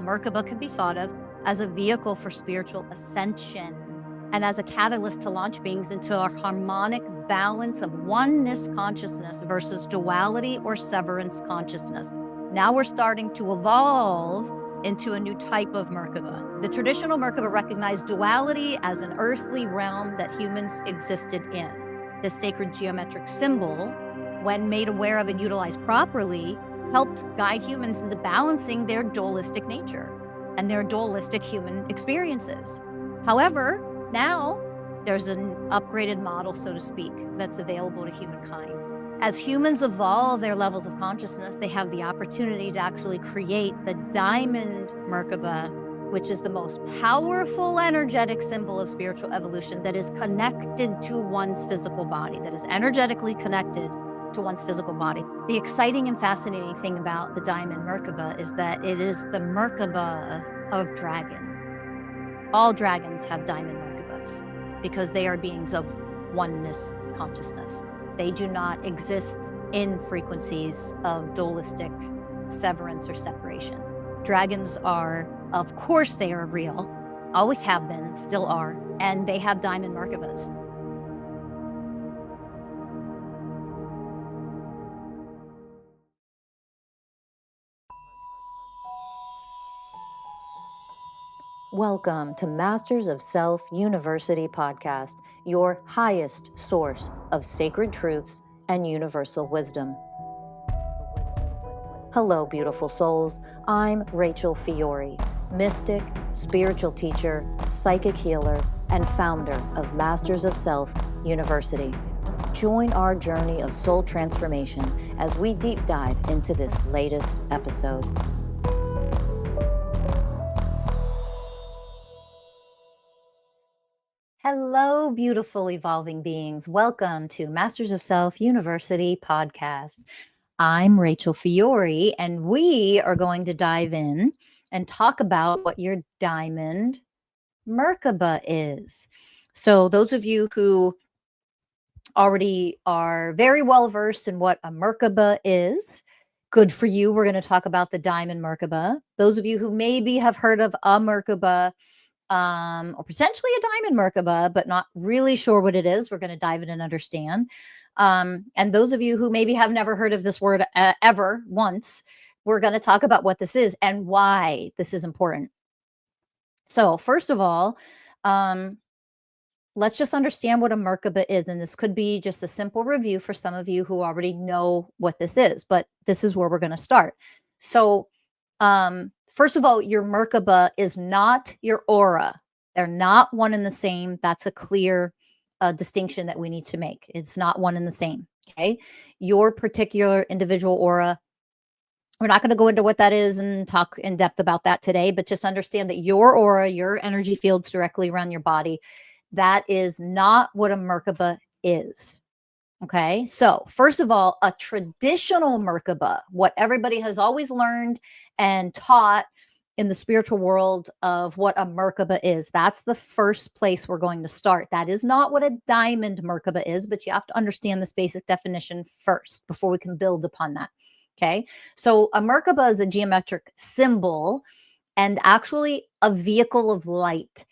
Merkaba can be thought of as a vehicle for spiritual ascension and as a catalyst to launch beings into a harmonic balance of oneness consciousness versus duality or severance consciousness. Now we're starting to evolve into a new type of Merkaba. The traditional Merkaba recognized duality as an earthly realm that humans existed in. This sacred geometric symbol, when made aware of and utilized properly, helped guide humans into balancing their dualistic nature and their dualistic human experiences. However, now there's an upgraded model, so to speak, that's available to humankind. As humans evolve their levels of consciousness, they have the opportunity to actually create the Diamond Merkaba, which is the most powerful energetic symbol of spiritual evolution that is connected to one's physical body, that is energetically connected to one's physical body. The exciting and fascinating thing about the Diamond Merkaba is that it is the Merkaba of dragon. All dragons have diamond Merkabas because they are beings of oneness consciousness. They do not exist in frequencies of dualistic severance or separation. Dragons are, of course, they are real, always have been, still are, and they have diamond Merkabas. Welcome to Masters of Self University podcast, your highest source of sacred truths and universal wisdom. Hello, beautiful souls. I'm Rachel Fiori, mystic, spiritual teacher, psychic healer, and founder of Masters of Self University. Join our journey of soul transformation as we deep dive into this latest episode. Hello, beautiful evolving beings. Welcome to Masters of Self University podcast. I'm Rachel Fiori, and we are going to dive in and talk about what your Diamond Merkaba is. So those of you who already are very well versed in what a Merkaba is, good for you. We're going to talk about the Diamond Merkaba. Those of you who maybe have heard of a Merkaba, or potentially a diamond Merkaba, but not really sure what it is, we're going to dive in and understand. And those of you who maybe have never heard of this word ever once, we're going to talk about what this is and why this is important. So first of all, let's just understand what a Merkaba is. And this could be just a simple review for some of you who already know what this is, but this is where we're going to start. So first of all, your Merkaba is not your aura. They're not one and the same. That's a clear distinction that we need to make. It's not one and the same. Okay. Your particular individual aura, we're not going to go into what that is and talk in depth about that today, but just understand that your aura, your energy fields directly around your body, that is not what a Merkaba is. Okay, so first of all, a traditional Merkaba, what everybody has always learned and taught in the spiritual world of what a Merkaba is, that's the first place we're going to start. That is not what a diamond Merkaba is, but you have to understand this basic definition first before we can build upon that. Okay, so a Merkaba is a geometric symbol and actually a vehicle of light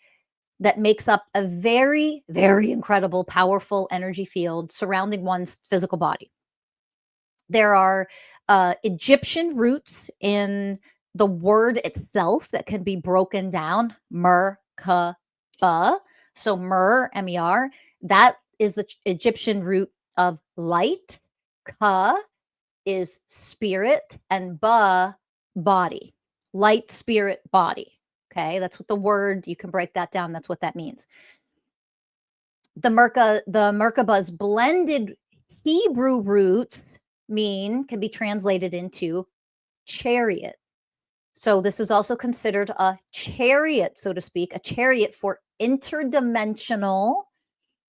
that makes up a very, very incredible, powerful energy field surrounding one's physical body. There are Egyptian roots in the word itself that can be broken down, Merkaba. So Mer, M-E-R, that is the Egyptian root of light. Ka is spirit, and ba, body. Light, spirit, body. Okay, that's what the word, you can break that down. That's what that means. The Merkaba's blended Hebrew roots can be translated into chariot. So this is also considered a chariot, so to speak, a chariot for interdimensional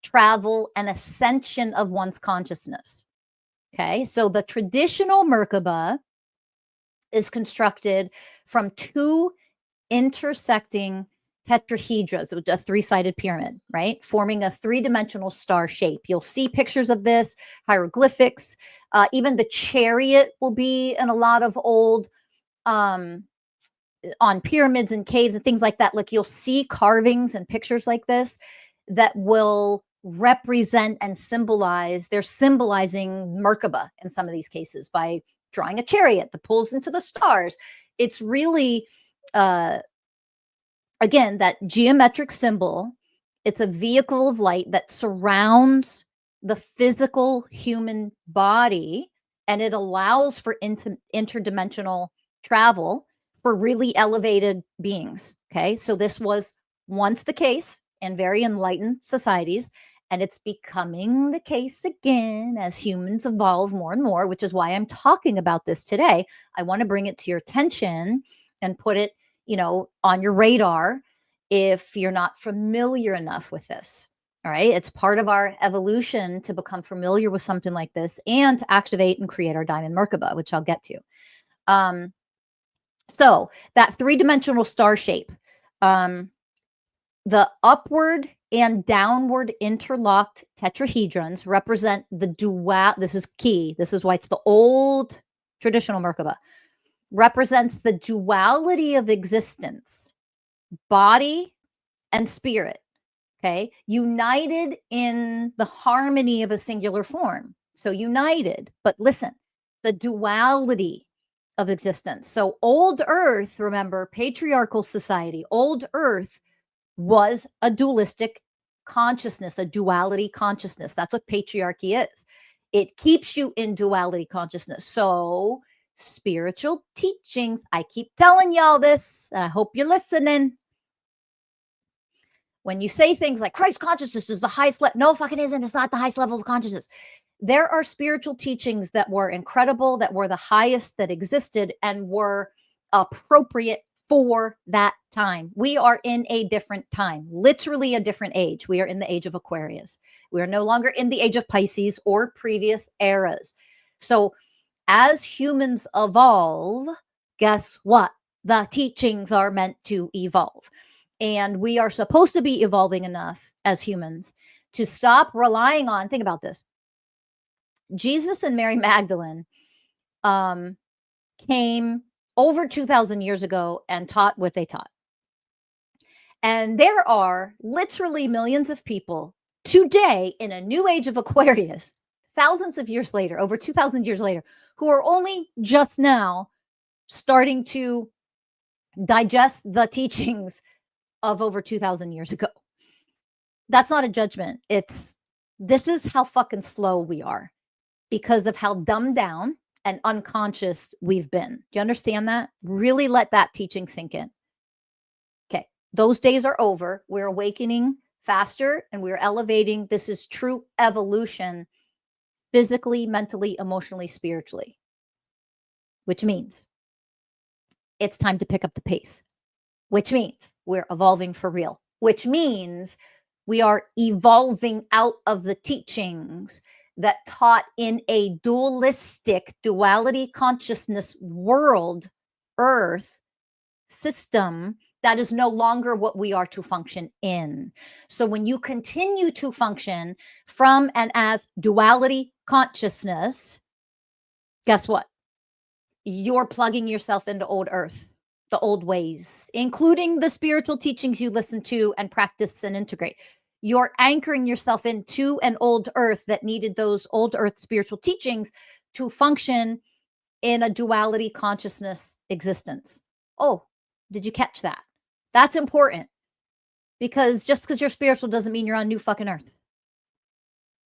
travel and ascension of one's consciousness. Okay, so the traditional Merkaba is constructed from two intersecting tetrahedrons, a three-sided pyramid, right? Forming a three-dimensional star shape. You'll see pictures of this, hieroglyphics. Even the chariot will be in a lot of old on pyramids and caves and things like that, like you'll see carvings and pictures like this that will represent and symbolize, they're symbolizing Merkaba in some of these cases by drawing a chariot that pulls into the stars. It's really, again, that geometric symbol. It's a vehicle of light that surrounds the physical human body, and it allows for interdimensional travel for really elevated beings. Okay, so this was once the case in very enlightened societies, and it's becoming the case again as humans evolve more and more, which is why I'm talking about this today. I want to bring it to your attention and put it, on your radar if you're not familiar enough with this. All right. It's part of our evolution to become familiar with something like this and to activate and create our Diamond Merkaba, which I'll get to. So that three-dimensional star shape, the upward and downward interlocked tetrahedrons represent the dual. This is key. This is why it's the old traditional Merkaba. Represents the duality of existence, body and spirit. Okay, united in the harmony of a singular form. So united, but listen, the duality of existence. So old Earth, remember, patriarchal society, old Earth was a dualistic consciousness, a duality consciousness. That's what patriarchy is. It keeps you in duality consciousness. So spiritual teachings, I keep telling y'all this, and I hope you're listening. When you say things like Christ consciousness is the highest level, no fucking isn't. It's not the highest level of consciousness. There are spiritual teachings that were incredible, that were the highest that existed and were appropriate for that time. We are in a different time, literally a different age. We are in the age of Aquarius. We are no longer in the age of Pisces or previous eras. So as humans evolve, guess what? The teachings are meant to evolve. And we are supposed to be evolving enough as humans to stop relying on, think about this. Jesus and Mary Magdalene came over 2,000 years ago and taught what they taught. And there are literally millions of people today in a new age of Aquarius, thousands of years later, over 2,000 years later, who are only just now starting to digest the teachings of over 2,000 years ago. That's not a judgment. This is how fucking slow we are because of how dumbed down and unconscious we've been. Do you understand that? Really let that teaching sink in. Okay. Those days are over. We're awakening faster and we're elevating. This is true evolution, physically, mentally, emotionally, spiritually, which means it's time to pick up the pace, which means we're evolving for real, which means we are evolving out of the teachings that taught in a dualistic duality consciousness world, earth system that is no longer what we are to function in. So when you continue to function from and as duality consciousness, guess what? You're plugging yourself into old earth, the old ways, including the spiritual teachings you listen to and practice and integrate. You're anchoring yourself into an old earth that needed those old earth spiritual teachings to function in a duality consciousness existence. Oh, did you catch that? That's important because just because you're spiritual doesn't mean you're on new fucking earth.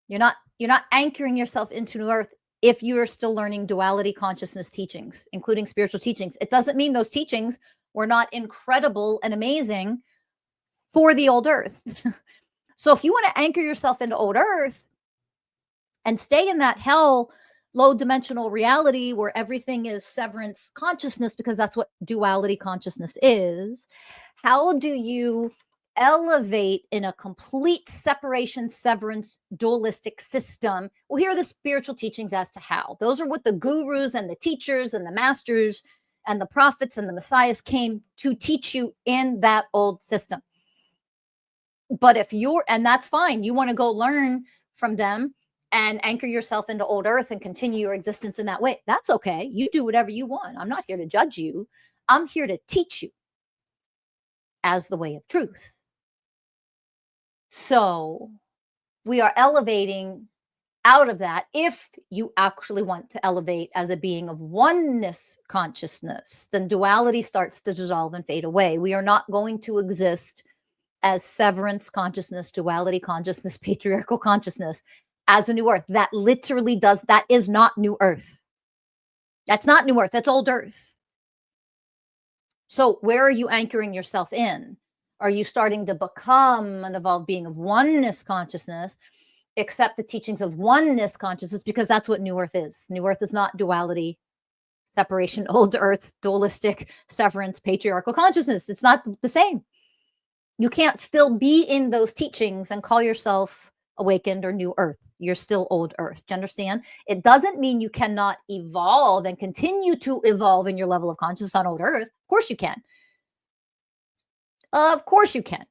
You're not anchoring yourself into new earth if you are still learning duality consciousness teachings, including spiritual teachings. It doesn't mean those teachings were not incredible and amazing for the old earth. So if you want to anchor yourself into old earth and stay in that hell, low dimensional reality where everything is severance consciousness, because that's what duality consciousness is, how do you elevate in a complete separation, severance, dualistic system? Well, here are the spiritual teachings as to how. Those are what the gurus and the teachers and the masters and the prophets and the messiahs came to teach you in that old system. But if and that's fine, you want to go learn from them and anchor yourself into old earth and continue your existence in that way, that's okay. You do whatever you want. I'm not here to judge you. I'm here to teach you as the way of truth. So we are elevating out of that if you actually want to elevate as a being of oneness consciousness. Then duality starts to dissolve and fade away. We are not going to exist as severance consciousness, duality consciousness, patriarchal consciousness as a new earth. That literally does, that is not new earth. That's not new earth, that's old earth. So where are you anchoring yourself in? Are you starting to become an evolved being of oneness consciousness, accept the teachings of oneness consciousness, because that's what new earth is. New earth is not duality, separation, old earth, dualistic, severance, patriarchal consciousness. It's not the same. You can't still be in those teachings and call yourself awakened or new earth. You're still old earth. Do you understand? It doesn't mean you cannot evolve and continue to evolve in your level of consciousness on old earth. Of course you can. Of course you can.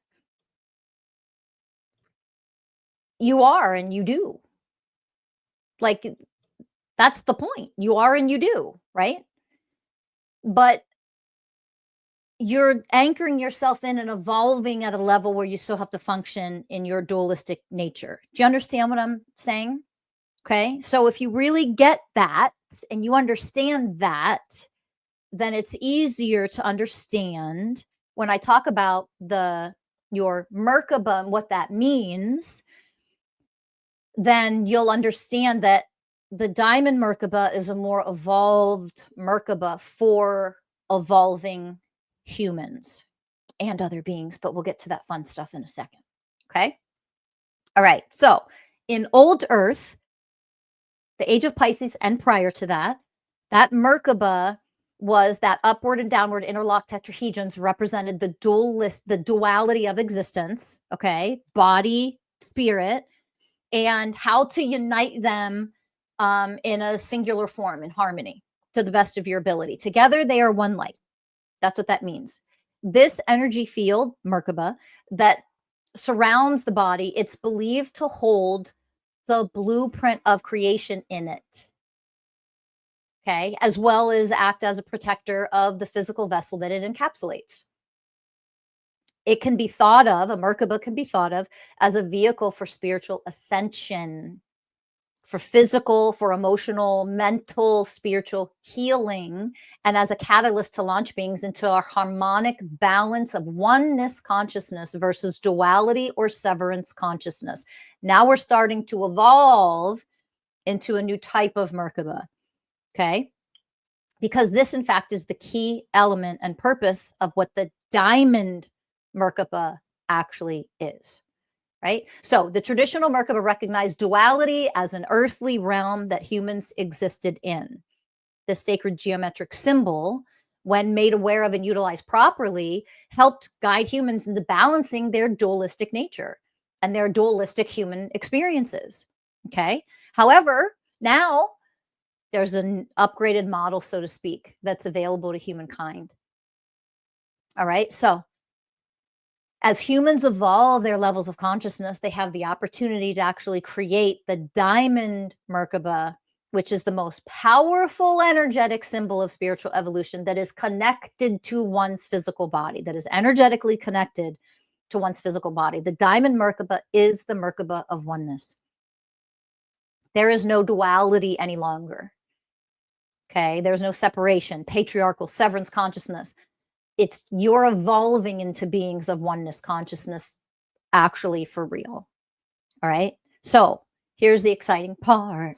You are and you do. Like, that's the point. You are and you do, right? But you're anchoring yourself in and evolving at a level where you still have to function in your dualistic nature. Do you understand what I'm saying? Okay. So if you really get that and you understand that, then it's easier to understand when I talk about your Merkaba and what that means. Then you'll understand that the Diamond Merkaba is a more evolved Merkaba for evolving humans and other beings, but we'll get to that fun stuff in a second. Okay. All right. So in old earth, the age of Pisces and prior to that, that Merkaba was that upward and downward interlocked tetrahedrons represented the duality of existence. Okay. Body, spirit, and how to unite them in a singular form, in harmony, to the best of your ability. Together, they are one light. That's what that means. This energy field, Merkaba, that surrounds the body, it's believed to hold the blueprint of creation in it. Okay, as well as act as a protector of the physical vessel that it encapsulates. It can be thought of, a Merkaba can be thought of as a vehicle for spiritual ascension, for physical, for emotional, mental, spiritual healing, and as a catalyst to launch beings into a harmonic balance of oneness consciousness versus duality or severance consciousness. Now we're starting to evolve into a new type of Merkaba, okay? Because this, in fact, is the key element and purpose of what the Diamond Merkaba actually is. Right? So the traditional Merkaba recognized duality as an earthly realm that humans existed in. The sacred geometric symbol, when made aware of and utilized properly, helped guide humans into balancing their dualistic nature and their dualistic human experiences. Okay. However, now there's an upgraded model, so to speak, that's available to humankind. All right. So as humans evolve their levels of consciousness, they have the opportunity to actually create the Diamond Merkaba, which is the most powerful energetic symbol of spiritual evolution that is connected to one's physical body, that is energetically connected to one's physical body. The Diamond Merkaba is the Merkaba of oneness. There is no duality any longer. Okay, there's no separation, patriarchal, severance consciousness. You're evolving into beings of oneness consciousness, actually, for real. All right. So here's the exciting part.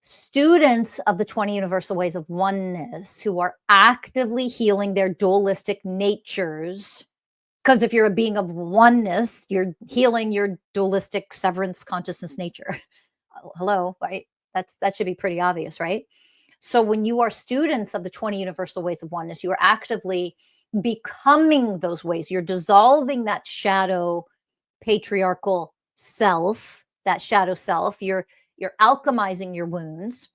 Students of the 20 universal ways of oneness who are actively healing their dualistic natures, because if you're a being of oneness, you're healing your dualistic severance consciousness nature. Hello, right? That should be pretty obvious, right? So when you are students of the 20 universal ways of oneness, you are actively becoming those ways. You're dissolving that shadow patriarchal self, that shadow self. You're alchemizing your wounds.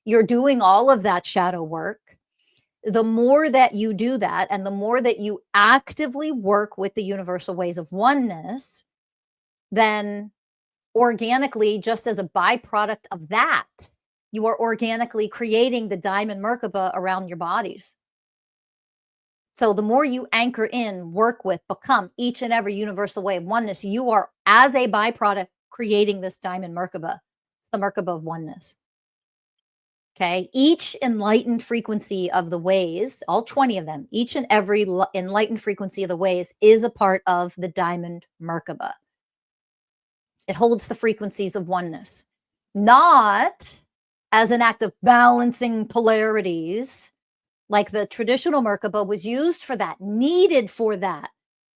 You're doing all of that shadow work. The more that you do that, and the more that you actively work with the universal ways of oneness, then organically, just as a byproduct of that, you are organically creating the Diamond Merkaba around your bodies, So the more you anchor in, work with, become each and every universal way of oneness, you are, as a byproduct, creating this Diamond Merkaba, the Merkaba of oneness. Okay. Each enlightened frequency of the ways, all 20 of them, each and every enlightened frequency of the ways is a part of the Diamond Merkaba. It holds the frequencies of oneness, not as an act of balancing polarities, like the traditional Merkaba was used for that, needed for that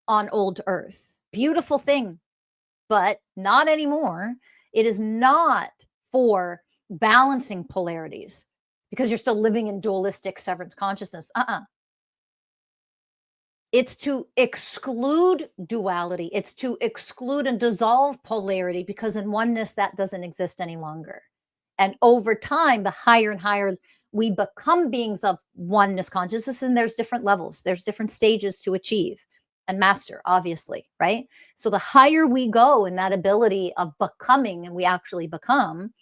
on old Earth. Beautiful thing, but not anymore. It is not for balancing polarities because you're still living in dualistic severance consciousness. It's to exclude duality. It's to exclude and dissolve polarity, because in oneness that doesn't exist any longer. And over time, the higher and higher we become beings of oneness consciousness, and there's different levels, there's different stages to achieve and master, obviously, right? So the higher we go in that ability of becoming, and we actually become,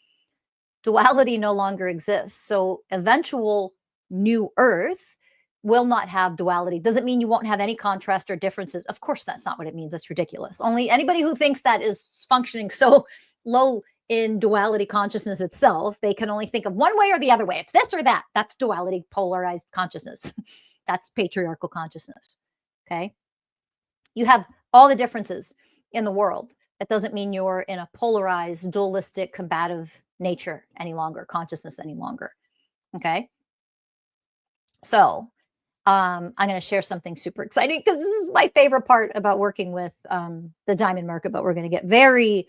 duality no longer exists. So eventual new Earth will not have duality. Doesn't mean you won't have any contrast or differences. Of course, that's not what it means. That's ridiculous. Only anybody who thinks that is functioning so low in duality consciousness itself. They can only think of one way or the other way. It's this or that. That's duality, polarized consciousness. That's patriarchal consciousness. Okay. You have all the differences in the world. That doesn't mean you're in a polarized, dualistic, combative nature any longer, consciousness any longer. Okay. So I'm going to share something super exciting, because this is my favorite part about working with the Diamond Merkaba. We're going to get very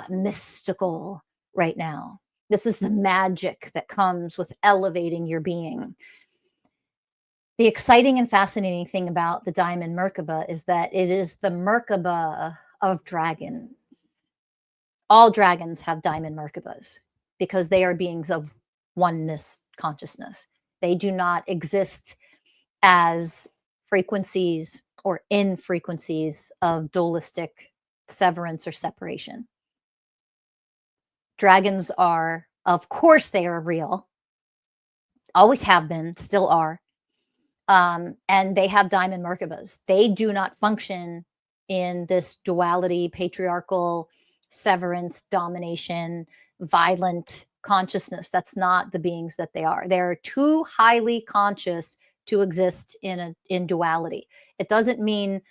mystical right now. This is the magic that comes with elevating your being. The exciting and fascinating thing about the Diamond Merkaba is that it is the Merkaba of dragons. All dragons have Diamond Merkabas because they are beings of oneness consciousness. They do not exist as frequencies or in frequencies of dualistic severance or separation. Dragons are, of course, they are real, always have been, still are. And they have Diamond Merkabas. They do not function in this duality, patriarchal, severance, domination, violent consciousness. That's not the beings that they are. They're too highly conscious to exist in duality. It doesn't mean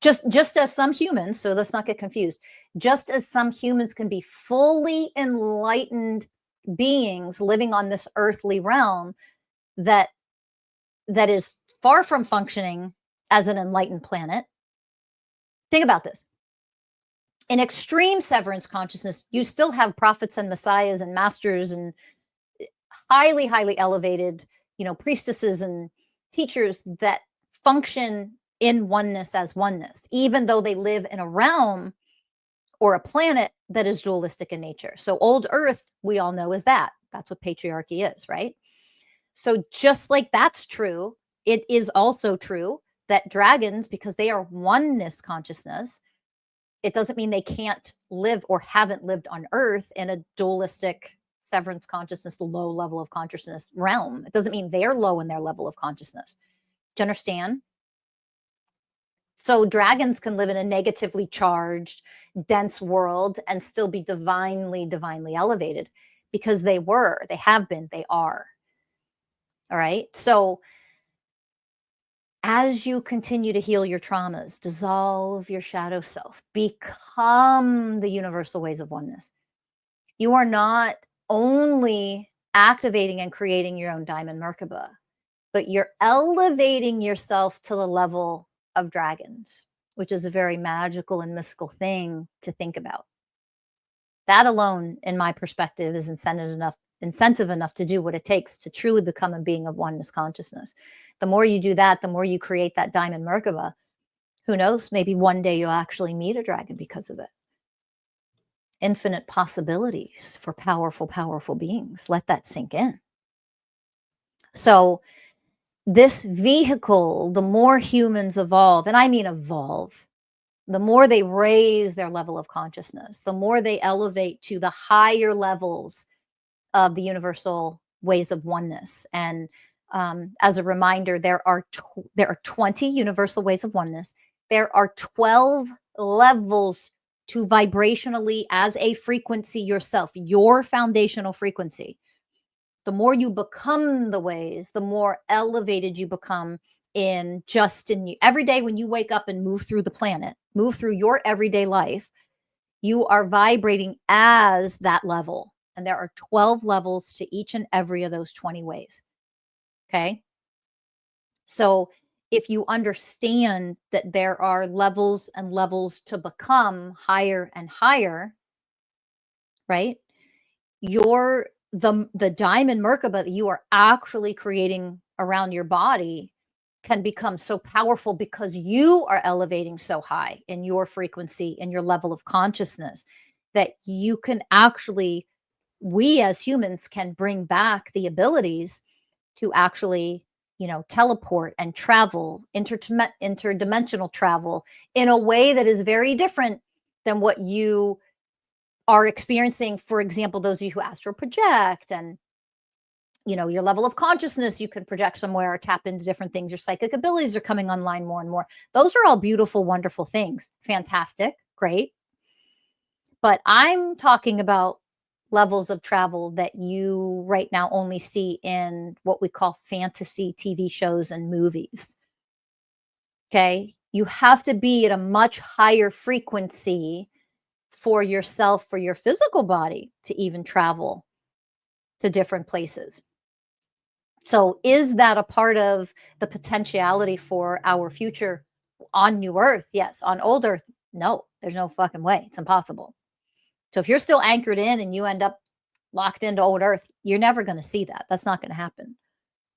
just as some humans, so let's not get confused, just as some humans can be fully enlightened beings living on this earthly realm that is far from functioning as an enlightened planet. Think about this. In extreme severance consciousness, you still have prophets and messiahs and masters and highly, highly elevated, priestesses and teachers that function in oneness as oneness, even though they live in a realm or a planet that is dualistic in nature. So old Earth, we all know, is that. That's what patriarchy is, right? So just like that's true, it is also true that dragons, because they are oneness consciousness, it doesn't mean they can't live or haven't lived on Earth in a dualistic severance consciousness, low level of consciousness realm. It doesn't mean they're low in their level of consciousness. Do you understand? So dragons can live in a negatively charged, dense world and still be divinely, divinely elevated, because they have been, they are. All right. So as you continue to heal your traumas, dissolve your shadow self, become the universal ways of oneness, you are not only activating and creating your own Diamond Merkaba, but you're elevating yourself to the level of dragons, which is a very magical and mystical thing to think about. That alone, in my perspective, is incentive enough to do what it takes to truly become a being of oneness consciousness. The more you do that, the more you create that Diamond Merkaba. Who knows? Maybe one day you'll actually meet a dragon because of it. Infinite possibilities for powerful, powerful beings. Let that sink in. So this vehicle, the more humans evolve, and I mean evolve, the more they raise their level of consciousness, the more they elevate to the higher levels of the universal ways of oneness and As a reminder, there are 20 universal ways of oneness. There are 12 levels to vibrationally, as a frequency yourself, your foundational frequency. The more you become the ways, the more elevated you become in every day when you wake up and move through the planet, move through your everyday life, you are vibrating as that level. And there are 12 levels to each and every of those 20 ways. Okay. So if you understand that there are levels and levels to become higher and higher, right? The Diamond Merkaba that you are actually creating around your body can become so powerful because you are elevating so high in your frequency and your level of consciousness that you can actually, we as humans can bring back the abilities to actually, teleport and travel, interdimensional travel in a way that is very different than what you are experiencing. For example, those of you who astral project and, your level of consciousness, you can project somewhere or tap into different things. Your psychic abilities are coming online more and more. Those are all beautiful, wonderful things. Fantastic. Great. But I'm talking about levels of travel that you right now only see in what we call fantasy TV shows and movies. Okay. You have to be at a much higher frequency for yourself, for your physical body to even travel to different places. So is that a part of the potentiality for our future on New Earth? Yes. On Old Earth? No, there's no fucking way. It's impossible. So if you're still anchored in and you end up locked into Old Earth, you're never going to see that. That's not going to happen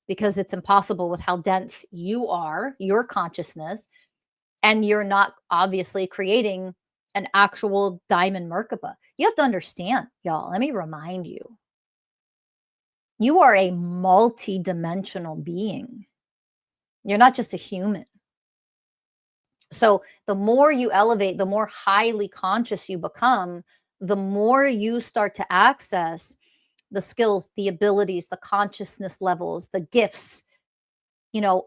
because it's impossible with how dense you are, your consciousness, and you're not obviously creating an actual Diamond Merkaba. You have to understand, y'all, let me remind you, you are a multi-dimensional being. You're not just a human. So the more you elevate, the more highly conscious you become, the more you start to access the skills, the abilities, the consciousness levels, the gifts,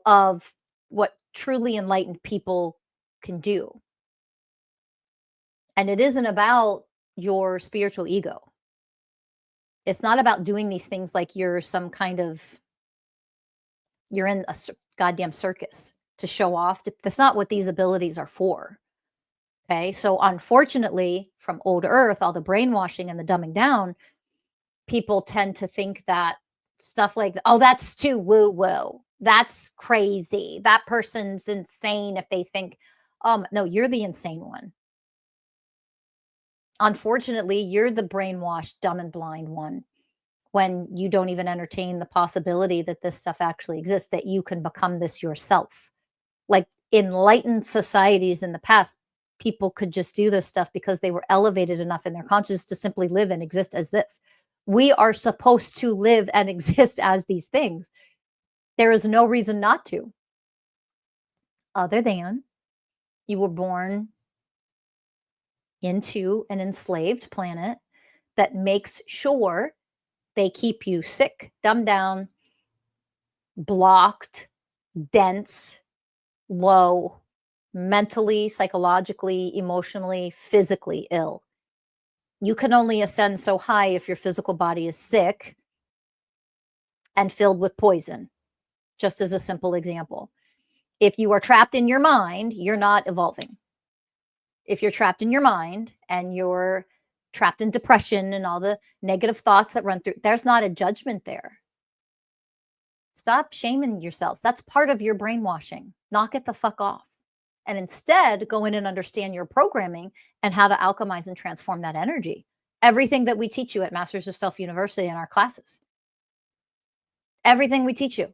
of what truly enlightened people can do. And it isn't about your spiritual ego. It's not about doing these things like you're in a goddamn circus to show off. That's not what these abilities are for. Okay. So unfortunately, from Old Earth, all the brainwashing and the dumbing down, people tend to think that stuff like, oh, that's too woo-woo. That's crazy. That person's insane if they think, no, you're the insane one. Unfortunately, you're the brainwashed, dumb and blind one when you don't even entertain the possibility that this stuff actually exists, that you can become this yourself. Like enlightened societies in the past, people could just do this stuff because they were elevated enough in their consciousness to simply live and exist as this. We are supposed to live and exist as these things. There is no reason not to, other than you were born into an enslaved planet that makes sure they keep you sick, dumbed down, blocked, dense, low, mentally, psychologically, emotionally, physically ill. You can only ascend so high if your physical body is sick and filled with poison, just as a simple example. If you are trapped in your mind, you're not evolving. If you're trapped in your mind and you're trapped in depression and all the negative thoughts that run through, there's not a judgment there. Stop shaming yourselves. That's part of your brainwashing. Knock it the fuck off. And instead, go in and understand your programming and how to alchemize and transform that energy. Everything that we teach you at Masters of Self University in our classes. Everything we teach you.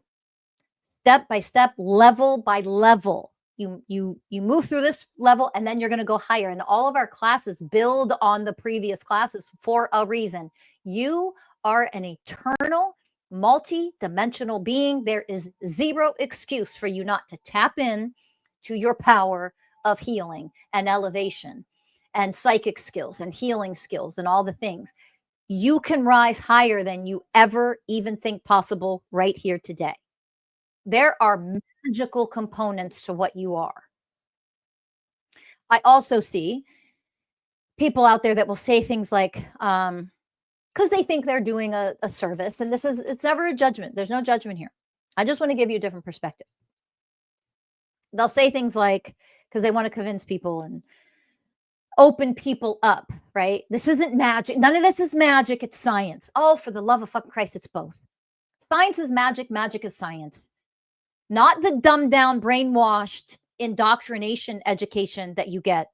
Step by step, level by level. You move through this level and then you're going to go higher. And all of our classes build on the previous classes for a reason. You are an eternal, multi-dimensional being. There is zero excuse for you not to tap in to your power of healing and elevation and psychic skills and healing skills and all the things. You can rise higher than you ever even think possible right here today. There are magical components to what you are. I also see people out there that will say things like, because they think they're doing a service, and it's never a judgment. There's no judgment here. I just want to give you a different perspective. They'll say things like, because they want to convince people and open people up, right? This isn't magic. None of this is magic. It's science. Oh, for the love of fucking Christ, it's both. Science is magic. Magic is science. Not the dumbed down, brainwashed indoctrination education that you get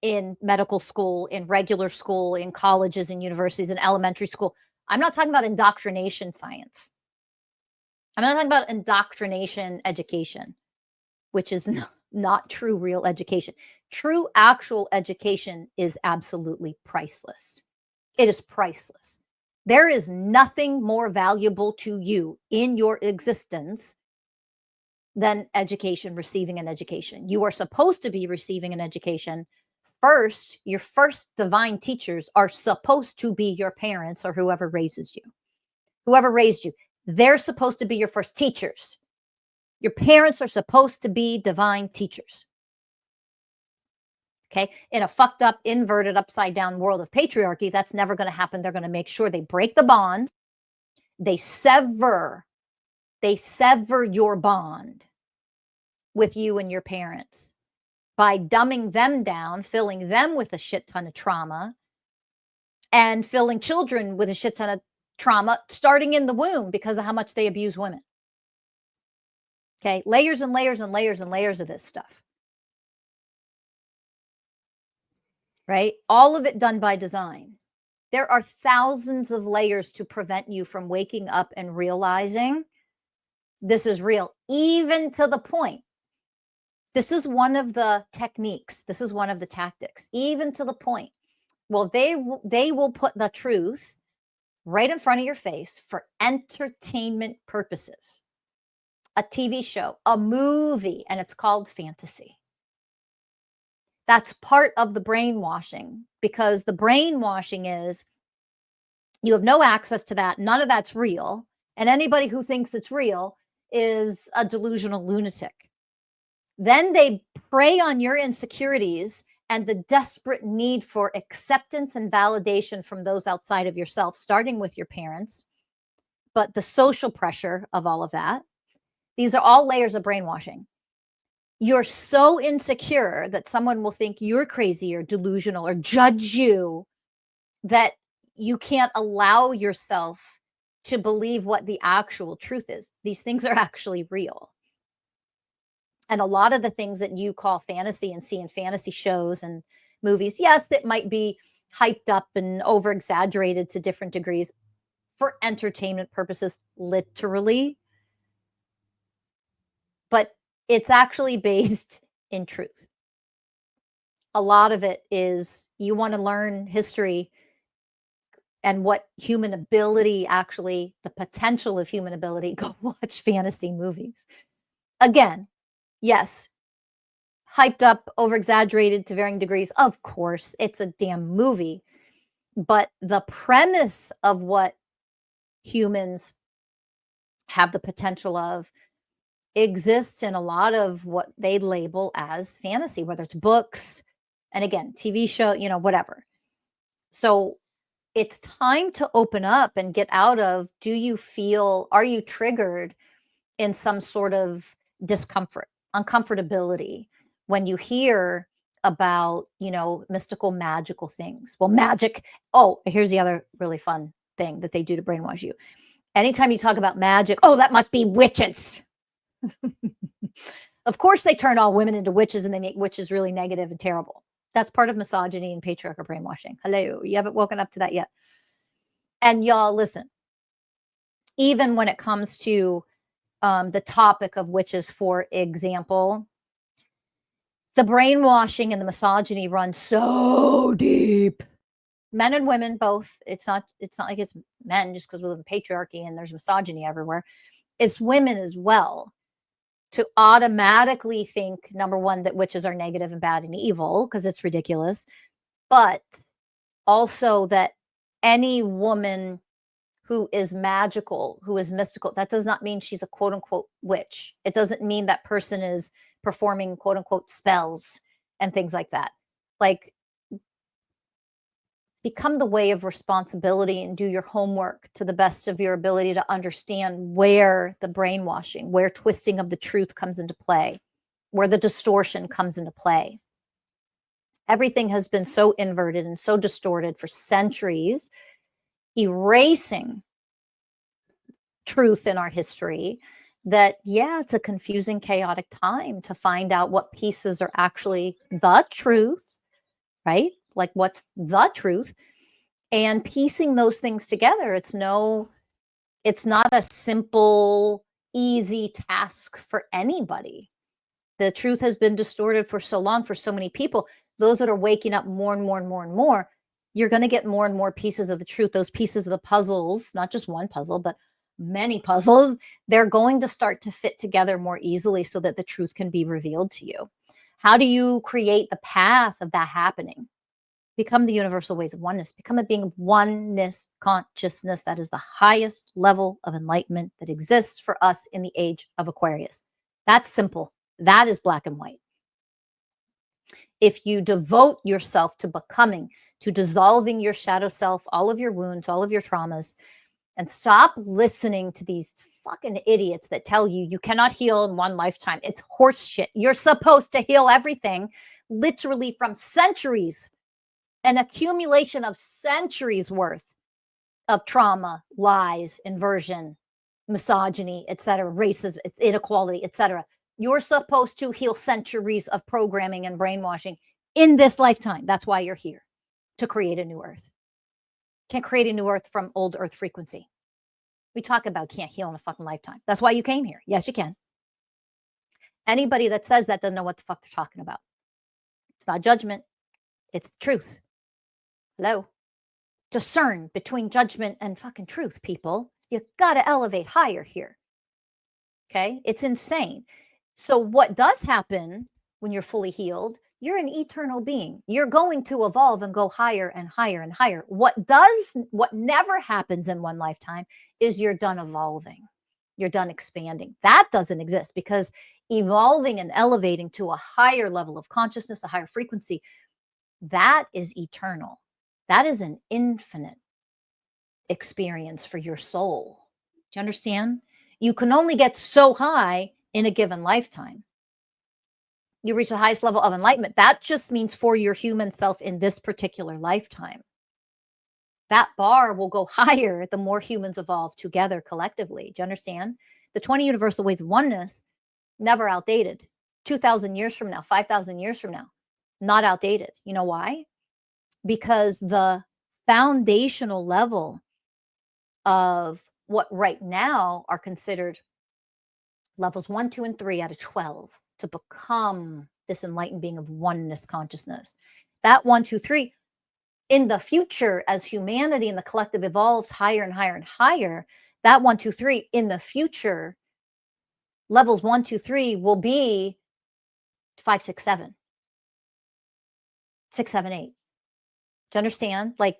in medical school, in regular school, in colleges and universities, in elementary school. I'm not talking about indoctrination science. I'm not talking about indoctrination education, which is not true, real education. True, actual education is absolutely priceless. It is priceless. There is nothing more valuable to you in your existence than education, receiving an education. You are supposed to be receiving an education. First, your first divine teachers are supposed to be your parents or whoever raises you. Whoever raised you, they're supposed to be your first teachers. Your parents are supposed to be divine teachers. Okay. In a fucked up, inverted, upside down world of patriarchy, that's never going to happen. They're going to make sure they break the bond. They sever your bond with you and your parents by dumbing them down, filling them with a shit ton of trauma, and filling children with a shit ton of trauma starting in the womb because of how much they abuse women. Okay. Layers and layers and layers and layers of this stuff. Right? All of it done by design. There are thousands of layers to prevent you from waking up and realizing this is real, even to the point. This is one of the techniques. This is one of the tactics, even to the point. Well, they will put the truth right in front of your face for entertainment purposes. A TV show, a movie, and it's called fantasy. That's part of the brainwashing, because the brainwashing is you have no access to that. None of that's real. And anybody who thinks it's real is a delusional lunatic. Then they prey on your insecurities and the desperate need for acceptance and validation from those outside of yourself, starting with your parents, but the social pressure of all of that. These are all layers of brainwashing. You're so insecure that someone will think you're crazy or delusional or judge you that you can't allow yourself to believe what the actual truth is. These things are actually real. And a lot of the things that you call fantasy and see in fantasy shows and movies, yes, that might be hyped up and over exaggerated to different degrees for entertainment purposes, literally. But it's actually based in truth. A lot of it is, you want to learn history and what human ability, actually, the potential of human ability, go watch fantasy movies. Again, yes, hyped up, over exaggerated to varying degrees. Of course, it's a damn movie. But the premise of what humans have the potential of exists in a lot of what they label as fantasy, whether it's books, and again, TV show, whatever. So it's time to open up and get out of, are you triggered in some sort of discomfort, uncomfortability when you hear about, mystical, magical things? Well, magic. Oh, here's the other really fun thing that they do to brainwash you. Anytime you talk about magic, oh, that must be witches. Of course, they turn all women into witches and they make witches really negative and terrible. That's part of misogyny and patriarchal brainwashing. Hello, you haven't woken up to that yet. And y'all, listen, even when it comes to the topic of witches, for example, the brainwashing and the misogyny run so deep. Men and women both. It's not like it's men just because we live in patriarchy and there's misogyny everywhere. It's women as well, to automatically think, number one, that witches are negative and bad and evil, because it's ridiculous, but also that any woman who is magical, who is mystical, that does not mean she's a quote unquote witch. It doesn't mean that person is performing quote unquote spells and things like that. Like, become the way of responsibility and do your homework to the best of your ability to understand where the brainwashing, where twisting of the truth comes into play, where the distortion comes into play. Everything has been so inverted and so distorted for centuries, erasing truth in our history, that, yeah, it's a confusing, chaotic time to find out what pieces are actually the truth, right? Like, what's the truth? And piecing those things together, it's not a simple, easy task for anybody. The truth has been distorted for so long for so many people. Those that are waking up more and more and more and more, you're going to get more and more pieces of the truth. Those pieces of the puzzles, not just one puzzle, but many puzzles, they're going to start to fit together more easily so that the truth can be revealed to you. How do you create the path of that happening? Become the universal ways of oneness. Become a being of oneness consciousness. That is the highest level of enlightenment that exists for us in the age of Aquarius. That's simple. That is black and white. If you devote yourself to becoming, to dissolving your shadow self, all of your wounds, all of your traumas, and stop listening to these fucking idiots that tell you you cannot heal in one lifetime. It's horse shit. You're supposed to heal everything literally from centuries, an accumulation of centuries worth of trauma, lies, inversion, misogyny, etc., racism, inequality, etc. You're supposed to heal centuries of programming and brainwashing in this lifetime. That's why you're here, to create a new earth. Can't create a new earth from old earth frequency. We talk about can't heal in a fucking lifetime. That's why you came here. Yes, you can. Anybody that says that doesn't know what the fuck they're talking about. It's not judgment. It's the truth. Hello? Discern between judgment and fucking truth, people. You got to elevate higher here. Okay? It's insane. So what does happen when you're fully healed? You're an eternal being. You're going to evolve and go higher and higher and higher. What never happens in one lifetime is you're done evolving. You're done expanding. That doesn't exist, because evolving and elevating to a higher level of consciousness, a higher frequency, that is eternal. That is an infinite experience for your soul. Do you understand? You can only get so high in a given lifetime. You reach the highest level of enlightenment. That just means for your human self in this particular lifetime. That bar will go higher the more humans evolve together collectively. Do you understand? The 20 universal ways of oneness, never outdated. 2,000 years from now, 5,000 years from now, not outdated. You know why? Because the foundational level of what right now are considered levels 1, 2, and 3 out of 12 to become this enlightened being of oneness consciousness. That 1, 2, 3, in the future, as humanity and the collective evolves higher and higher and higher, that 1, 2, 3 in the future, levels 1, 2, 3 will be 5, 6, 7. 6, 7, 8. Do you understand? Like,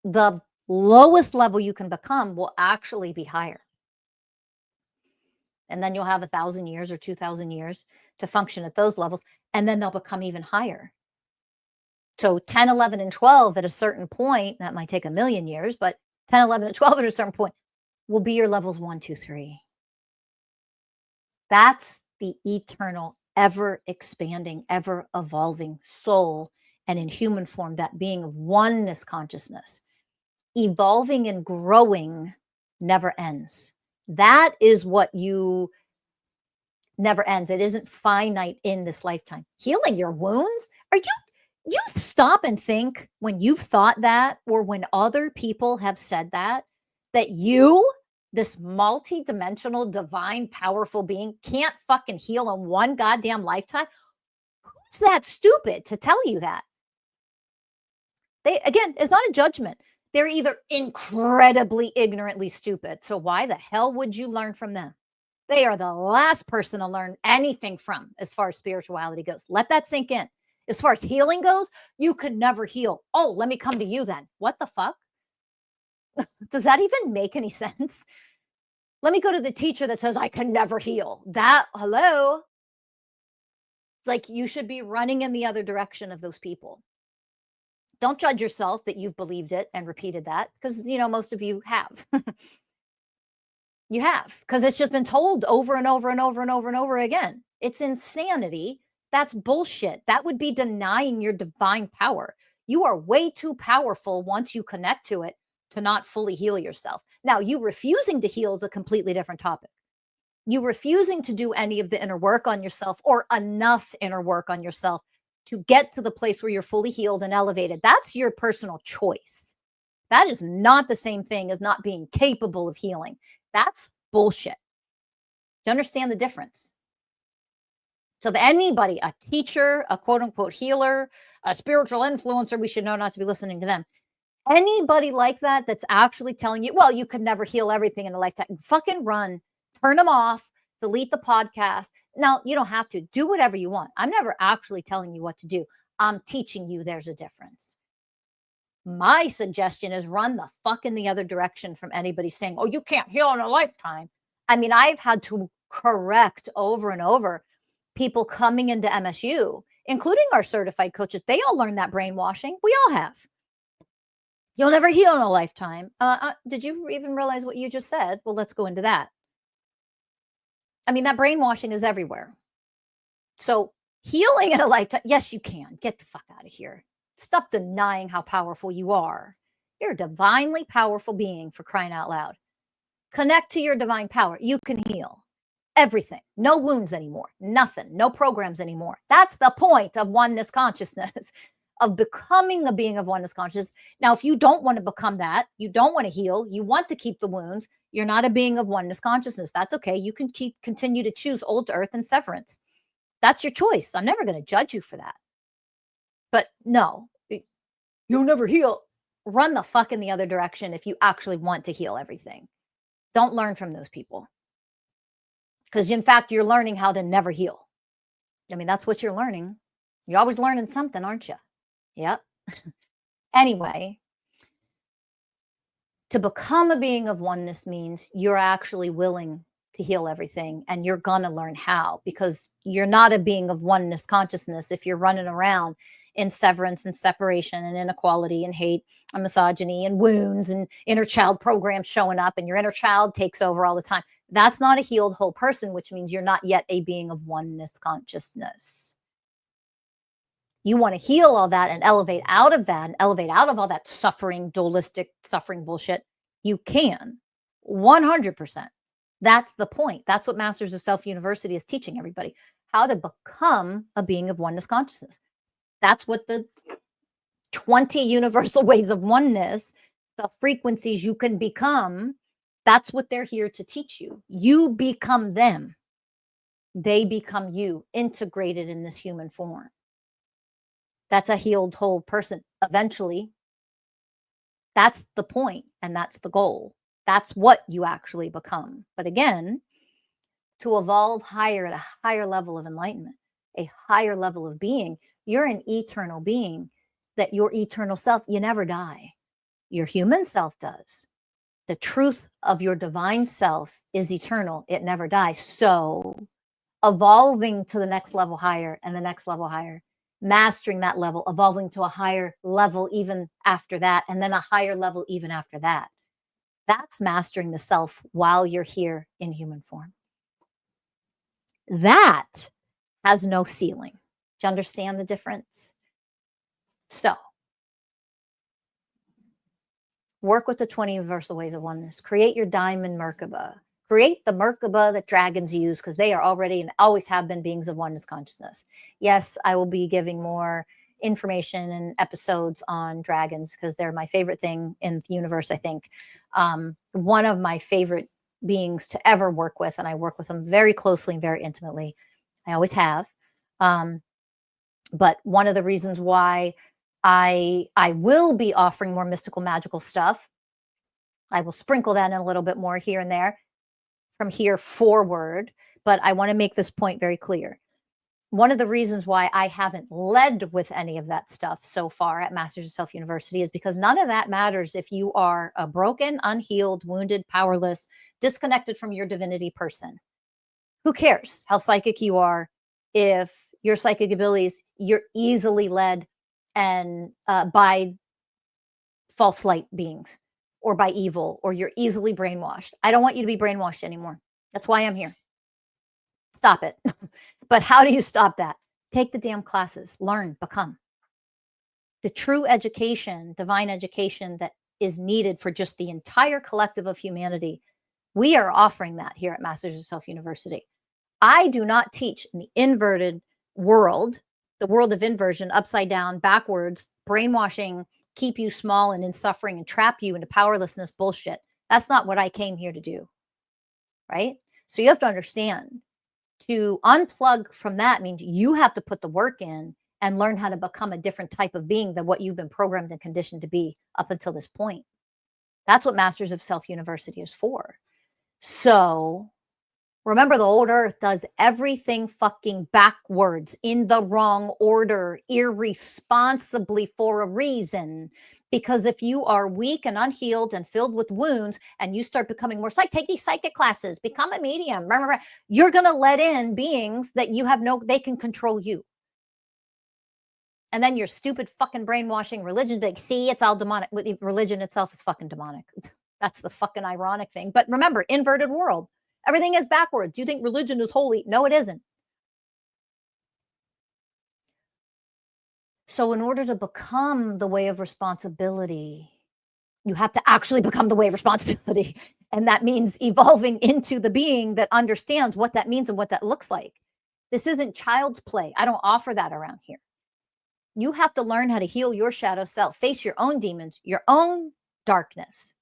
the lowest level you can become will actually be higher. And then you'll have 1,000 years or 2,000 years to function at those levels. And then they'll become even higher. So 10, 11, and 12 at a certain point, that might take 1,000,000 years, but 10, 11, and 12 at a certain point will be your levels 1, 2, 3. That's the eternal, ever expanding, ever evolving soul. And in human form, that being of oneness consciousness, evolving and growing, never ends. That is what you never ends. It isn't finite in this lifetime. Healing your wounds? Are you stop and think when you've thought that, or when other people have said that you, this multi-dimensional, divine, powerful being, can't fucking heal in one goddamn lifetime? Who's that stupid to tell you that? Again, it's not a judgment. They're either incredibly ignorantly stupid. So why the hell would you learn from them? They are the last person to learn anything from as far as spirituality goes. Let that sink in. As far as healing goes, you could never heal. Oh, let me come to you then. What the fuck? Does that even make any sense? Let me go to the teacher that says I can never heal. Hello? It's like you should be running in the other direction of those people. Don't judge yourself that you've believed it and repeated that, because, most of you have. You have, because it's just been told over and over and over and over and over again. It's insanity. That's bullshit. That would be denying your divine power. You are way too powerful once you connect to it to not fully heal yourself. Now, you refusing to heal is a completely different topic. You refusing to do any of the inner work on yourself, or enough inner work on yourself to get to the place where you're fully healed and elevated, that's your personal choice. That is not the same thing as not being capable of healing. That's bullshit. Do you understand the difference? So if anybody, a teacher, a quote unquote healer, a spiritual influencer, we should know not to be listening to them. Anybody like that that's actually telling you, well, you could never heal everything in a lifetime, fucking run, turn them off, delete the podcast. Now, you don't have to. Do whatever you want. I'm never actually telling you what to do. I'm teaching you there's a difference. My suggestion is run the fuck in the other direction from anybody saying, oh, you can't heal in a lifetime. I mean, I've had to correct over and over people coming into MSU, including our certified coaches. They all learned that brainwashing. We all have. You'll never heal in a lifetime. Did you even realize what you just said? Well, let's go into that. I mean, that brainwashing is everywhere. So healing in a lifetime, yes, you can. Get the fuck out of here. Stop denying how powerful you are. You're a divinely powerful being, for crying out loud. Connect to your divine power. You can heal everything. No wounds anymore. Nothing. No programs anymore. That's the point of oneness consciousness, of becoming a being of oneness consciousness. Now, if you don't want to become that, you don't want to heal, you want to keep the wounds, you're not a being of oneness consciousness. That's okay. You can continue to choose old earth and severance. That's your choice. I'm never going to judge you for that. But no, you'll never heal. Run the fuck in the other direction if you actually want to heal everything. Don't learn from those people. Because in fact, you're learning how to never heal. I mean, that's what you're learning. You're always learning something, aren't you? Yep. Anyway, to become a being of oneness means you're actually willing to heal everything, and you're going to learn how, because you're not a being of oneness consciousness if you're running around in severance and separation and inequality and hate and misogyny and wounds and inner child programs showing up, and your inner child takes over all the time. That's not a healed whole person, which means you're not yet a being of oneness consciousness. You want to heal all that and elevate out of that, and elevate out of all that suffering, dualistic suffering bullshit. You can, 100%. That's the point. That's what Masters of Self University is teaching everybody, how to become a being of oneness consciousness. That's what the 20 universal ways of oneness, the frequencies you can become, that's what they're here to teach you. You become them. They become you, integrated in this human form. That's a healed whole person eventually. That's the point, and that's the goal. That's what you actually become. But again, to evolve higher at a higher level of enlightenment, a higher level of being, you're an eternal being, that your eternal self, you never die. Your human self does. The truth of your divine self is eternal. It never dies. So evolving to the next level higher and the next level higher, mastering that level, evolving to a higher level even after that, and then a higher level even after that. That's mastering the self while you're here in human form. That has no ceiling. Do you understand the difference? So, work with the 20 universal ways of oneness. Create your Diamond Merkaba. Create the Merkaba that dragons use, because they are already and always have been beings of oneness consciousness. Yes, I will be giving more information and episodes on dragons, because they're my favorite thing in the universe, I think. One of my favorite beings to ever work with, and I work with them very closely and very intimately. I always have. But one of the reasons why I will be offering more mystical, magical stuff, I will sprinkle that in a little bit more here and there from here forward. But I want to make this point very clear. one of the reasons why I haven't led with any of that stuff so far at Masters of Self University is because none of that matters if you are a broken, unhealed, wounded, powerless, disconnected from your divinity person. Who cares how psychic you are if your psychic abilities, you're easily led and by false light beings or by evil, or you're easily brainwashed. I don't want you to be brainwashed anymore. That's why I'm here. Stop it. But how do you stop that? Take the damn classes, learn, become. The true education, divine education that is needed for just the entire collective of humanity. We are offering that here at Masters of Self University. I do not teach in the inverted world, the world of inversion, upside down, backwards, brainwashing, keep you small and in suffering and trap you into powerlessness bullshit. That's not what I came here to do, right? So you have to understand, to unplug from that means you have to put the work in and learn how to become a different type of being than what you've been programmed and conditioned to be up until this point. That's what Masters of Self University is for. So remember, the old earth does everything fucking backwards, in the wrong order, irresponsibly, for a reason. Because if you are weak and unhealed and filled with wounds and you start becoming more take these psychic classes, become a medium, you're going to let in beings that you have they can control you. And then your stupid fucking brainwashing religion, like, see, it's all demonic. Religion itself is fucking demonic. That's the fucking ironic thing. But remember, inverted world. Everything is backwards. You think religion is holy? No, it isn't. So in order to become the way of responsibility, you have to actually become the way of responsibility. And that means evolving into the being that understands what that means and what that looks like. This isn't child's play. I don't offer that around here. You have to learn how to heal your shadow self, face your own demons, your own darkness,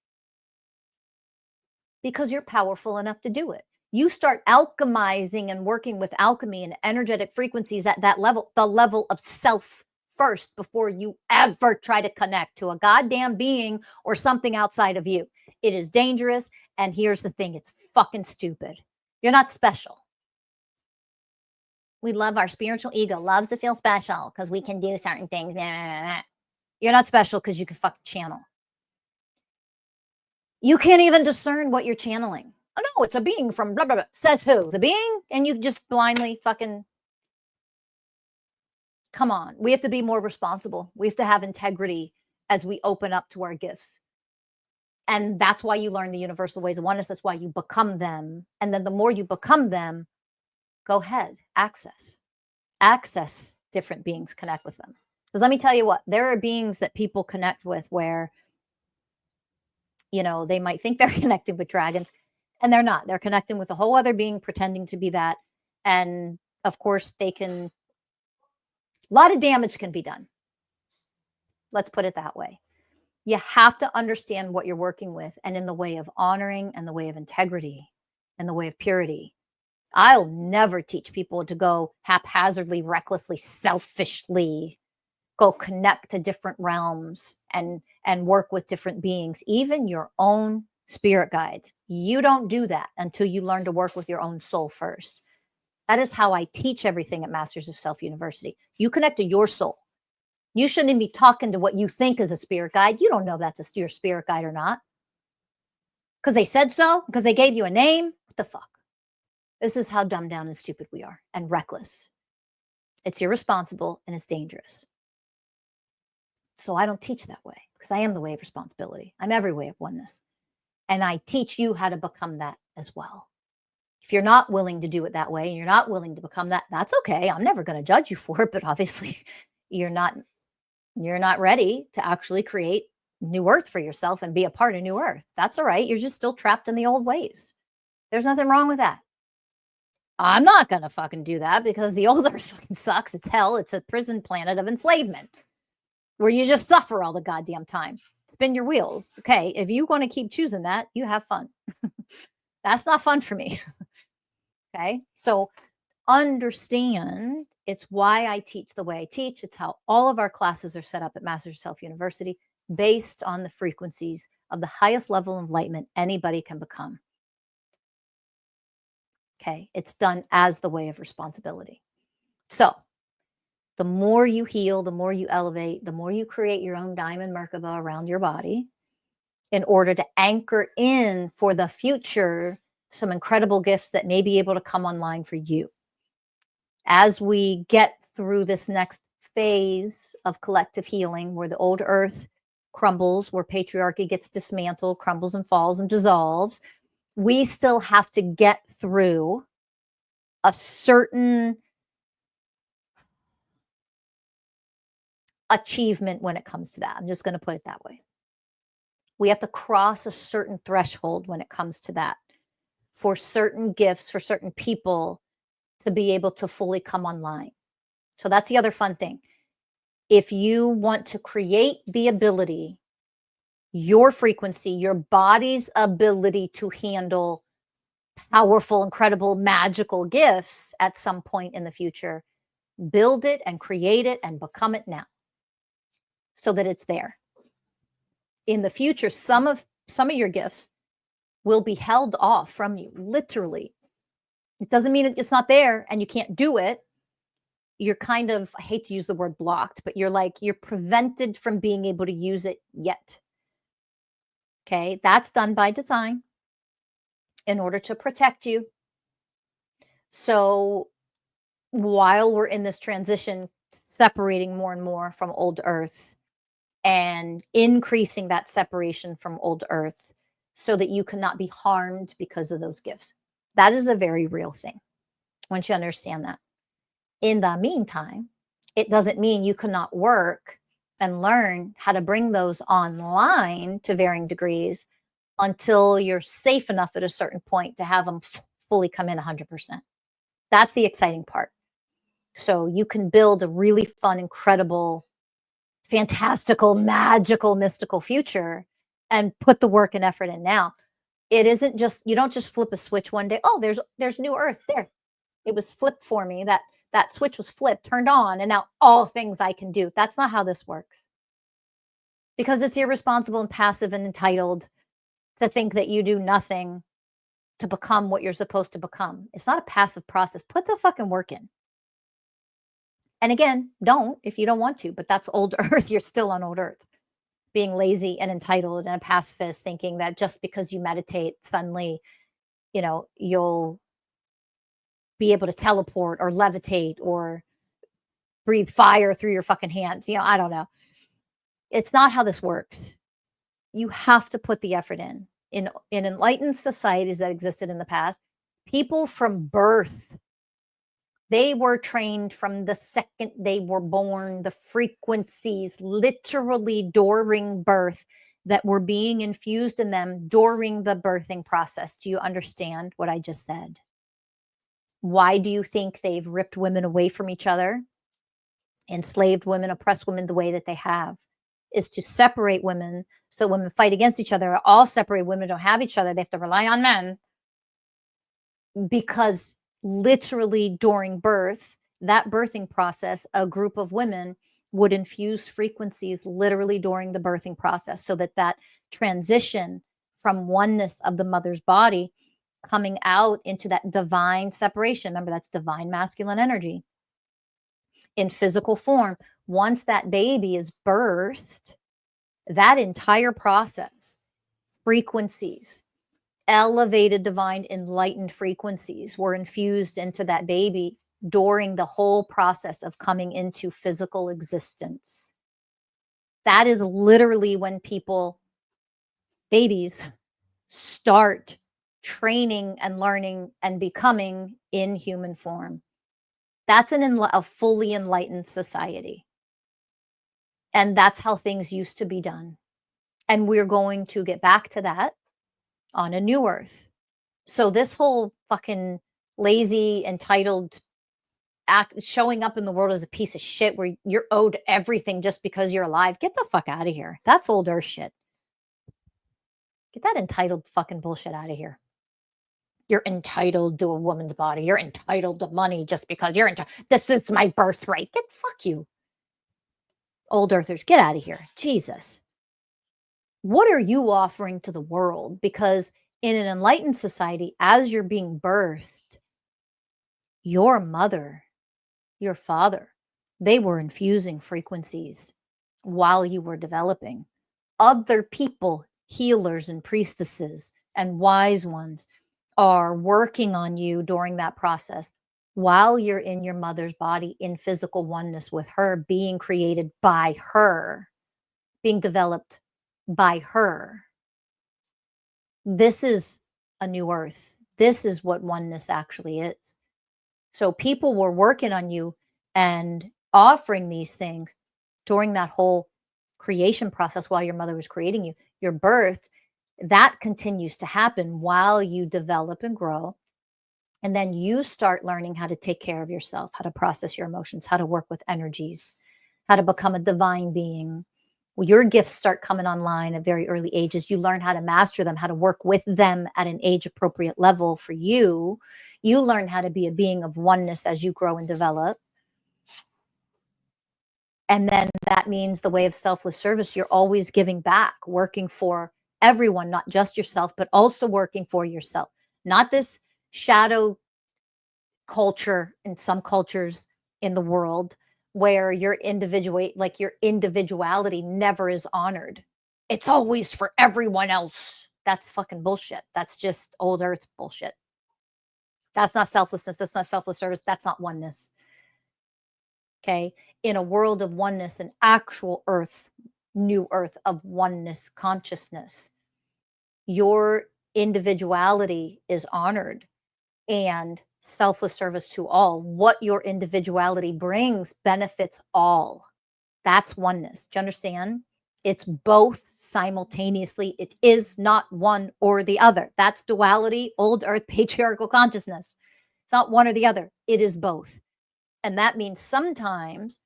because you're powerful enough to do it. You start alchemizing and working with alchemy and energetic frequencies at that level, the level of self first, before you ever try to connect to a goddamn being or something outside of you. It is dangerous. And here's the thing, it's fucking stupid. You're not special. We love, our spiritual ego loves to feel special because we can do certain things. You're not special because you can fucking channel. You can't even discern what you're channeling. Oh, no, it's a being from blah, blah, blah. Says who? The being? And you just blindly fucking... Come on. We have to be more responsible. We have to have integrity as we open up to our gifts. And that's why you learn the universal ways of oneness. That's why you become them. And then the more you become them, go ahead, access different beings, connect with them. Because let me tell you what, there are beings that people connect with where, you know, they might think they're connecting with dragons and they're not. They're connecting with a whole other being, pretending to be that. And of course they can, a lot of damage can be done. Let's put it that way. You have to understand what you're working with, and in the way of honoring and the way of integrity and the way of purity. I'll never teach people to go haphazardly, recklessly, selfishly go connect to different realms and work with different beings, even your own spirit guides. You don't do that until you learn to work with your own soul first. That is how I teach everything at Masters of Self University. You connect to your soul. You shouldn't be talking to what you think is a spirit guide. You don't know if that's your spirit guide or not. Because they said so? Because they gave you a name? What the fuck? This is how dumbed down and stupid we are, and reckless. It's irresponsible and it's dangerous. So I don't teach that way, because I am the way of responsibility. I'm every way of oneness. And I teach you how to become that as well. If you're not willing to do it that way, and you're not willing to become that, that's okay. I'm never going to judge you for it, but obviously you're not ready to actually create new earth for yourself and be a part of new earth. That's all right. You're just still trapped in the old ways. There's nothing wrong with that. I'm not going to fucking do that, because the old earth fucking sucks. It's hell. It's a prison planet of enslavement where you just suffer all the goddamn time. Spin your wheels. Okay. If you want to keep choosing that, you have fun. That's not fun for me. Okay. So understand, it's why I teach the way I teach. It's how all of our classes are set up at Masters of Self University, based on the frequencies of the highest level of enlightenment anybody can become. Okay. It's done as the way of responsibility. So the more you heal, the more you elevate, the more you create your own Diamond Merkaba around your body in order to anchor in for the future some incredible gifts that may be able to come online for you. As we get through this next phase of collective healing, where the old earth crumbles, where patriarchy gets dismantled, crumbles and falls and dissolves, we still have to get through a certain achievement when it comes to that. I'm just going to put it that way. We have to cross a certain threshold when it comes to that for certain gifts, for certain people to be able to fully come online. So that's the other fun thing. If you want to create the ability, your frequency, your body's ability to handle powerful, incredible, magical gifts at some point in the future, build it and create it and become it now so that it's there. In the future, some of your gifts will be held off from you, literally. It doesn't mean it's not there and you can't do it. You're kind of, I hate to use the word blocked, but you're prevented from being able to use it yet. Okay, that's done by design in order to protect you. So while we're in this transition, separating more and more from old earth and increasing that separation from old earth so that you cannot be harmed because of those gifts. That is a very real thing. Once you understand that. In the meantime, it doesn't mean you cannot work and learn how to bring those online to varying degrees until you're safe enough at a certain point to have them fully come in 100%. That's the exciting part. So you can build a really fun, incredible, fantastical, magical, mystical future and put the work and effort in now. It isn't just, you don't just flip a switch one day. Oh, there's new earth there. It was flipped for me. That switch was flipped, turned on, and now all things I can do. That's not how this works. Because it's irresponsible and passive and entitled to think that you do nothing to become what you're supposed to become. It's not a passive process. Put the fucking work in. And again, don't if you don't want to, but that's old earth. You're still on old earth. Being lazy and entitled and a pacifist, thinking that just because you meditate, suddenly, you'll be able to teleport or levitate or breathe fire through your fucking hands. I don't know. It's not how this works. You have to put the effort in. In enlightened societies that existed in the past, people from birth, they were trained from the second they were born, the frequencies literally during birth that were being infused in them during the birthing process. Do you understand what I just said? Why do you think they've ripped women away from each other, enslaved women, oppressed women the way that they have? Is to separate women so women fight against each other. All separated women don't have each other. They have to rely on men. Because literally during birth, that birthing process, a group of women would infuse frequencies literally during the birthing process so that transition from oneness of the mother's body coming out into that divine separation. Remember, that's divine masculine energy in physical form. Once that baby is birthed, that entire process, frequencies, elevated divine enlightened frequencies were infused into that baby during the whole process of coming into physical existence. That is literally when babies start training and learning and becoming in human form. That's a fully enlightened society. And that's how things used to be done. And we're going to get back to that on a new earth. So this whole fucking lazy, entitled act, showing up in the world as a piece of shit where you're owed everything just because you're alive, get the fuck out of here. That's old earth shit. Get that entitled fucking bullshit out of here. You're entitled to a woman's body. You're entitled to money just because you're entitled. This is my birthright. Fuck you. Old earthers, get out of here. Jesus. What are you offering to the world? Because in an enlightened society, as you're being birthed, your mother your father. They were infusing frequencies while you were developing. Other people, healers and priestesses and wise ones, are working on you during that process while you're in your mother's body in physical oneness with her, being created by her, being developed by her. This is a new earth. This is what oneness actually is. So people were working on you and offering these things during that whole creation process while your mother was creating you. Your birth, that continues to happen while you develop and grow. And then you start learning how to take care of yourself, how to process your emotions, how to work with energies, how to become a divine being. Well, your gifts start coming online at very early ages. You learn how to master them, how to work with them at an age appropriate level for you. You learn how to be a being of oneness as you grow and develop. And then that means the way of selfless service, you're always giving back, working for everyone, not just yourself, but also working for yourself. Not this shadow culture in some cultures in the world where your individuality never is honored. It's always for everyone else. That's fucking bullshit. That's just old earth bullshit. That's not selflessness. That's not selfless service. That's not oneness. Okay. In a world of oneness, an actual earth, new earth of oneness consciousness, your individuality is honored and selfless service to all. What your individuality brings benefits all. That's oneness. Do you understand? It's both simultaneously. It is not one or the other. That's duality, old earth, patriarchal consciousness. It's not one or the other. It is both. And that means sometimes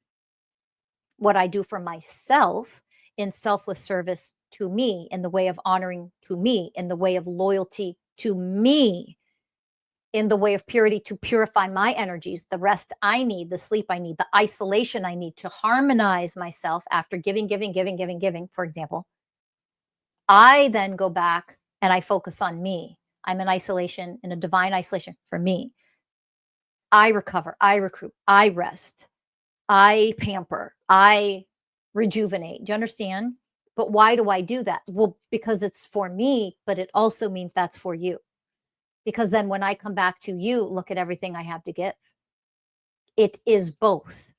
what I do for myself in selfless service to me, in the way of honoring to me, in the way of loyalty to me, in the way of purity to purify my energies, the rest I need, the sleep I need, the isolation I need to harmonize myself after giving, for example. I then go back and I focus on me. I'm in isolation, in a divine isolation for me. I recover, I recruit, I rest, I pamper, I rejuvenate. Do you understand? But why do I do that? Well, because it's for me, but it also means that's for you. Because then when I come back to you, look at everything I have to give. It is both.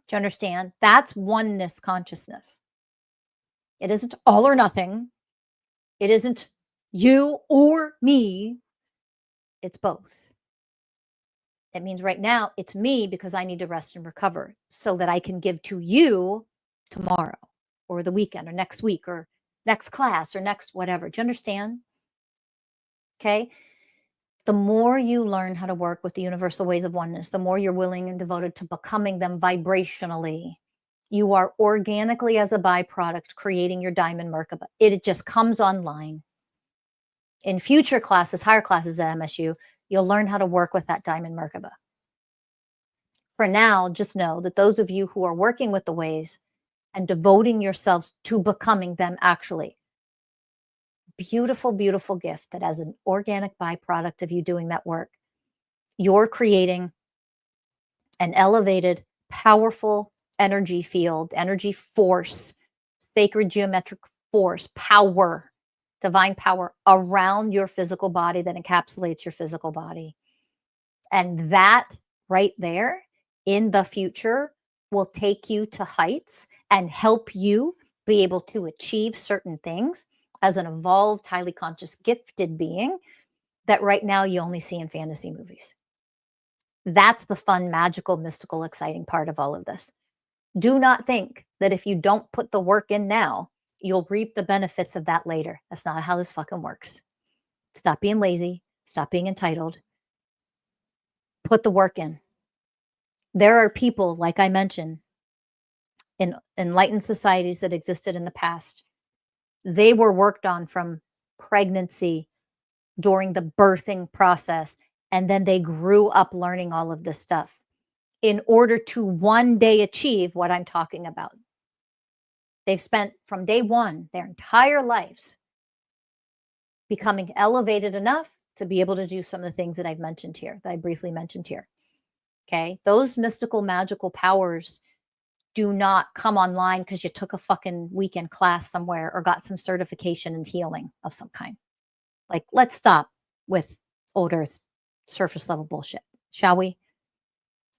Do you understand? That's oneness consciousness. It isn't all or nothing. It isn't you or me. It's both. It means right now it's me because I need to rest and recover so that I can give to you tomorrow or the weekend or next week or next class or next whatever. Do you understand? Okay. The more you learn how to work with the universal ways of oneness, the more you're willing and devoted to becoming them vibrationally. You are organically, as a byproduct, creating your Diamond Merkaba. It just comes online. In future classes, higher classes at MSU, you'll learn how to work with that Diamond Merkaba. For now, just know that those of you who are working with the ways and devoting yourselves to becoming them actually, beautiful, beautiful gift that as an organic byproduct of you doing that work, you're creating an elevated, powerful energy field, energy force, sacred geometric force, power, divine power around your physical body that encapsulates your physical body. And that right there in the future will take you to heights and help you be able to achieve certain things as an evolved, highly conscious, gifted being that right now you only see in fantasy movies. That's the fun, magical, mystical, exciting part of all of this. Do not think that if you don't put the work in now, you'll reap the benefits of that later. That's not how this fucking works. Stop being lazy. Stop being entitled. Put the work in. There are people, like I mentioned, in enlightened societies that existed in the past. They were worked on from pregnancy, during the birthing process, and then they grew up learning all of this stuff in order to one day achieve what I'm talking about. They've spent from day one their entire lives becoming elevated enough to be able to do some of the things that I've mentioned here, that I briefly mentioned here. Okay. Those mystical, magical powers do not come online because you took a fucking weekend class somewhere or got some certification in healing of some kind. Like, let's stop with old earth surface level bullshit, shall we?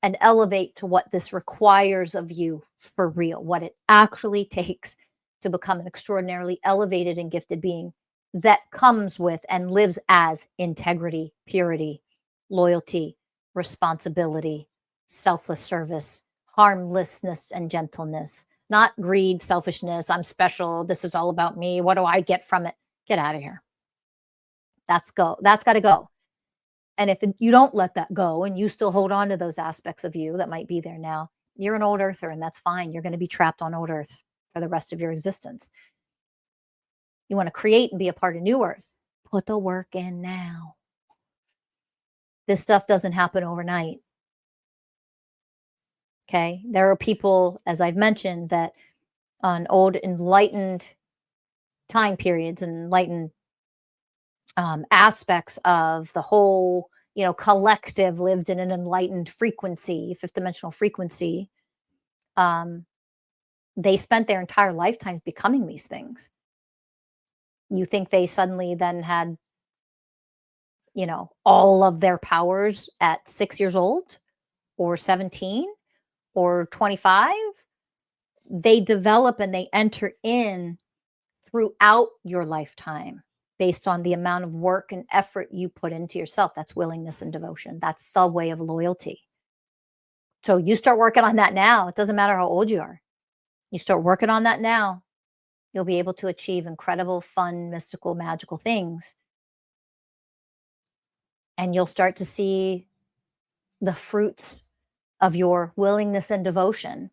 And elevate to what this requires of you for real, what it actually takes to become an extraordinarily elevated and gifted being that comes with and lives as integrity, purity, loyalty, responsibility, selfless service, harmlessness, and gentleness. Not greed, selfishness, I'm special, this is all about me, what do I get from it? Get out of here. That's got to go. And if you don't let that go and you still hold on to those aspects of you that might be there now, you're an old earther, and that's fine. You're going to be trapped on old earth for the rest of your existence. You want to create and be a part of new earth. Put the work in now. This stuff doesn't happen overnight. Okay. There are people, as I've mentioned, that on old enlightened time periods, enlightened aspects of the whole, collective lived in an enlightened frequency, fifth dimensional frequency. They spent their entire lifetimes becoming these things. You think they suddenly then had, all of their powers at 6 years old or 17 or 25? They develop and they enter in throughout your lifetime based on the amount of work and effort you put into yourself. That's willingness and devotion. That's the way of loyalty. So you start working on that now. It doesn't matter how old you are. You start working on that now, you'll be able to achieve incredible, fun, mystical, magical things. And you'll start to see the fruits of your willingness and devotion.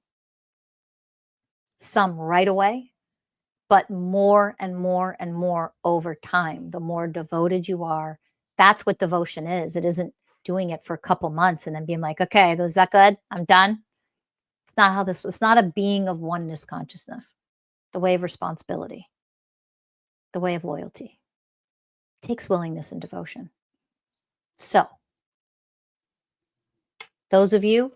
Some right away, but more and more and more over time. The more devoted you are, that's what devotion is. It isn't doing it for a couple months and then being like, okay, is that good? I'm done. It's not how this, it's not a being of oneness consciousness. The way of responsibility, the way of loyalty. It takes willingness and devotion. So, those of you,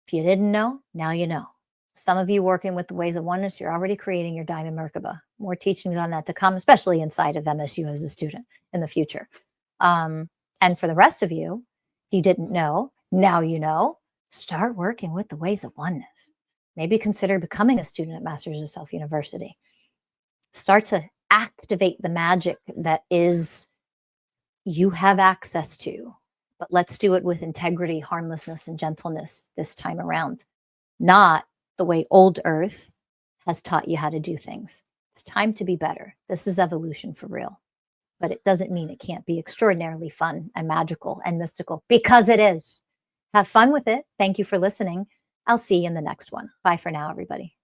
if you didn't know, now you know. Some of you working with the ways of oneness, you're already creating your Diamond Merkaba. More teachings on that to come, especially inside of MSU as a student in the future. And for the rest of you, if you didn't know, now you know, start working with the ways of oneness. Maybe consider becoming a student at Masters of Self University. Start to activate the magic that is you have access to, but let's do it with integrity, harmlessness, and gentleness this time around. Not the way old earth has taught you how to do things. It's time to be better. This is evolution for real. But it doesn't mean it can't be extraordinarily fun and magical and mystical, because it is. Have fun with it. Thank you for listening. I'll see you in the next one. Bye for now, everybody.